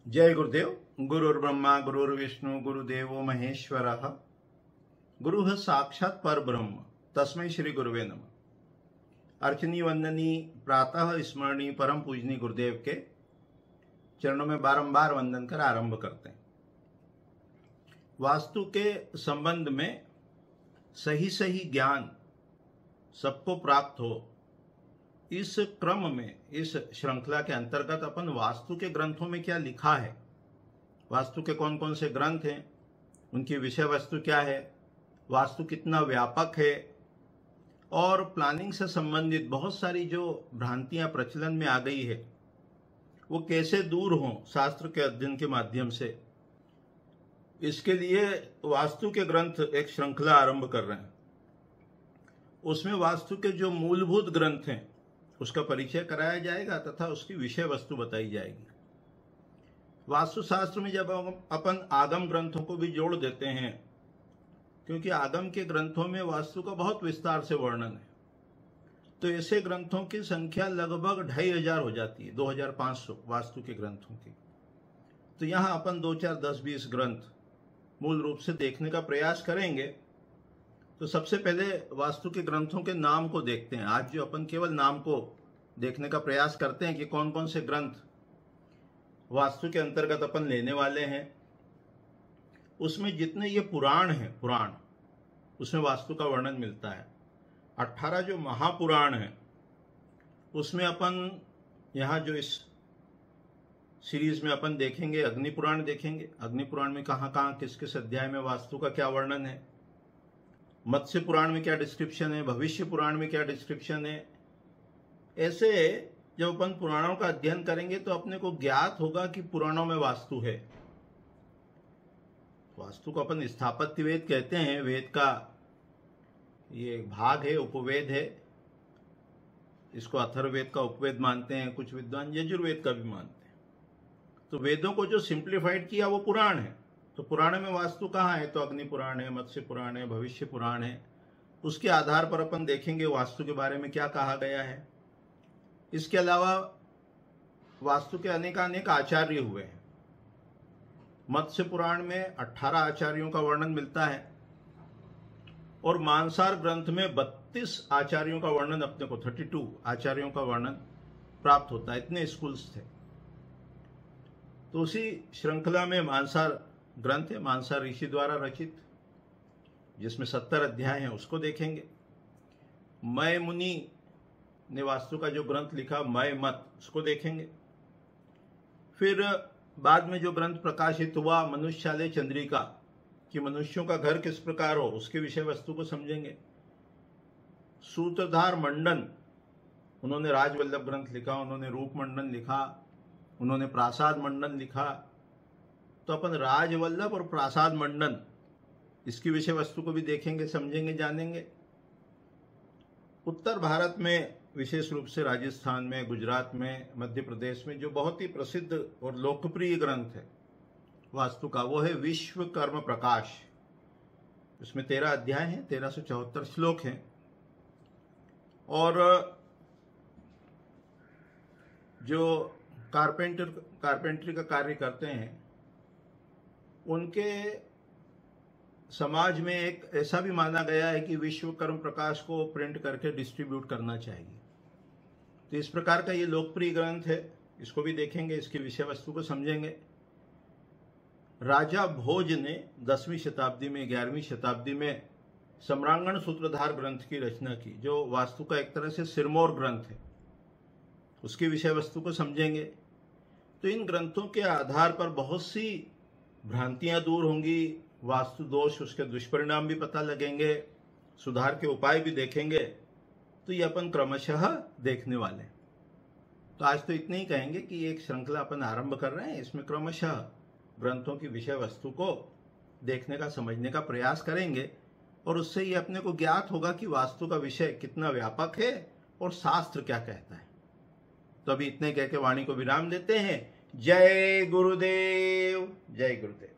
जय गुरुदेव। गुरुर्ब्रह्मा गुरुर्विष्णु गुरुदेवो महेश्वरः। गुरुः साक्षात् परब्रह्म तस्मै श्री गुरुवे नमः। अर्चनी वंदनी प्रातः स्मरणी परम पूजनी गुरुदेव के चरणों में बारंबार वंदन कर आरंभ करते हैं। वास्तु के संबंध में सही सही ज्ञान सबको प्राप्त हो, इस क्रम में इस श्रृंखला के अंतर्गत अपन वास्तु के ग्रंथों में क्या लिखा है, वास्तु के कौन कौन से ग्रंथ हैं, उनकी विषय वस्तु क्या है, वास्तु कितना व्यापक है और प्लानिंग से संबंधित बहुत सारी जो भ्रांतियां प्रचलन में आ गई है वो कैसे दूर हों शास्त्र के अध्ययन के माध्यम से, इसके लिए वास्तु के ग्रंथ एक श्रृंखला आरंभ कर रहे हैं। उसमें वास्तु के जो मूलभूत ग्रंथ हैं उसका परिचय कराया जाएगा तथा उसकी विषय वस्तु बताई जाएगी। वास्तुशास्त्र में जब अपन आगम ग्रंथों को भी जोड़ देते हैं, क्योंकि आगम के ग्रंथों में वास्तु का बहुत विस्तार से वर्णन है, तो ऐसे ग्रंथों की संख्या लगभग 2500 हो जाती है, 2500 वास्तु के ग्रंथों की। तो यहाँ अपन 2, 4, 10, 20 ग्रंथ मूल रूप से देखने का प्रयास करेंगे। तो सबसे पहले वास्तु के ग्रंथों के नाम को देखते हैं। आज जो अपन केवल नाम को देखने का प्रयास करते हैं कि कौन कौन से ग्रंथ वास्तु के अंतर्गत अपन लेने वाले हैं, उसमें जितने ये पुराण हैं, पुराण उसमें वास्तु का वर्णन मिलता है। 18 जो महापुराण हैं उसमें अपन यहाँ जो इस सीरीज में अपन देखेंगे, अग्नि पुराण देखेंगे। अग्नि पुराण में कहाँ कहाँ किस किस अध्याय में वास्तु का क्या वर्णन है, मत्स्य पुराण में क्या डिस्क्रिप्शन है, भविष्य पुराण में क्या डिस्क्रिप्शन है। ऐसे जब अपन पुराणों का अध्ययन करेंगे तो अपने को ज्ञात होगा कि पुराणों में वास्तु है। वास्तु को अपन स्थापत्य वेद कहते हैं, वेद का ये भाग है, उपवेद है। इसको अथर्ववेद का उपवेद मानते हैं, कुछ विद्वान यजुर्वेद का भी मानते हैं। तो वेदों को जो सिंप्लीफाइड किया वो पुराण है। तो पुराण में वास्तु कहाँ है, तो अग्नि पुराण है, मत्स्य पुराण है, भविष्य पुराण है। उसके आधार पर अपन देखेंगे वास्तु के बारे में क्या कहा गया है। इसके अलावा वास्तु के अनेक आचार्य हुए हैं। मत्स्य पुराण में 18 आचार्यों का वर्णन मिलता है और मानसार ग्रंथ में 32 आचार्यों का वर्णन, अपने को 32 आचार्यों का वर्णन प्राप्त होता है। इतने स्कूल्स थे। तो उसी श्रृंखला में मानसार ग्रंथ है, मानसार ऋषि द्वारा रचित, जिसमें 70 अध्याय हैं, उसको देखेंगे। मय मुनि ने वास्तु का जो ग्रंथ लिखा मय मत, उसको देखेंगे। फिर बाद में जो ग्रंथ प्रकाशित हुआ मनुष्यालय चंद्रिका, कि मनुष्यों का घर किस प्रकार हो, उसके विषय वस्तु को समझेंगे। सूत्रधार मंडन, उन्होंने राजवल्लभ ग्रंथ लिखा, उन्होंने रूप मंडन लिखा, उन्होंने प्रासाद मंडन लिखा। तो अपन राजवल्लभ और प्रासाद मंडन इसकी विषय वस्तु को भी देखेंगे, समझेंगे, जानेंगे। उत्तर भारत में विशेष रूप से राजस्थान में, गुजरात में, मध्य प्रदेश में जो बहुत ही प्रसिद्ध और लोकप्रिय ग्रंथ है वास्तु का, वो है विश्वकर्म प्रकाश। इसमें 13 अध्याय हैं, 1374 श्लोक हैं। और जो कारपेंट्री का कार्य करते हैं उनके समाज में एक ऐसा भी माना गया है कि विश्वकर्म प्रकाश को प्रिंट करके डिस्ट्रीब्यूट करना चाहिए। तो इस प्रकार का ये लोकप्रिय ग्रंथ है, इसको भी देखेंगे, इसकी विषय वस्तु को समझेंगे। राजा भोज ने 10वीं शताब्दी में, 11वीं शताब्दी में सम्रांगण सूत्रधार ग्रंथ की रचना की, जो वास्तु का एक तरह से सिरमौर ग्रंथ है। उसकी विषय वस्तु को समझेंगे। तो इन ग्रंथों के आधार पर बहुत सी भ्रांतियां दूर होंगी, वास्तु दोष, उसके दुष्परिणाम भी पता लगेंगे, सुधार के उपाय भी देखेंगे। तो ये अपन क्रमशः देखने वाले हैं। तो आज तो इतने ही कहेंगे कि एक श्रृंखला अपन आरंभ कर रहे हैं, इसमें क्रमशः ग्रंथों की विषय वस्तु को देखने का, समझने का प्रयास करेंगे और उससे ये अपने को ज्ञात होगा कि वास्तु का विषय कितना व्यापक है और शास्त्र क्या कहता है। तो अभी इतने कह के वाणी को विराम देते हैं। जय गुरुदेव, जय गुरुदेव।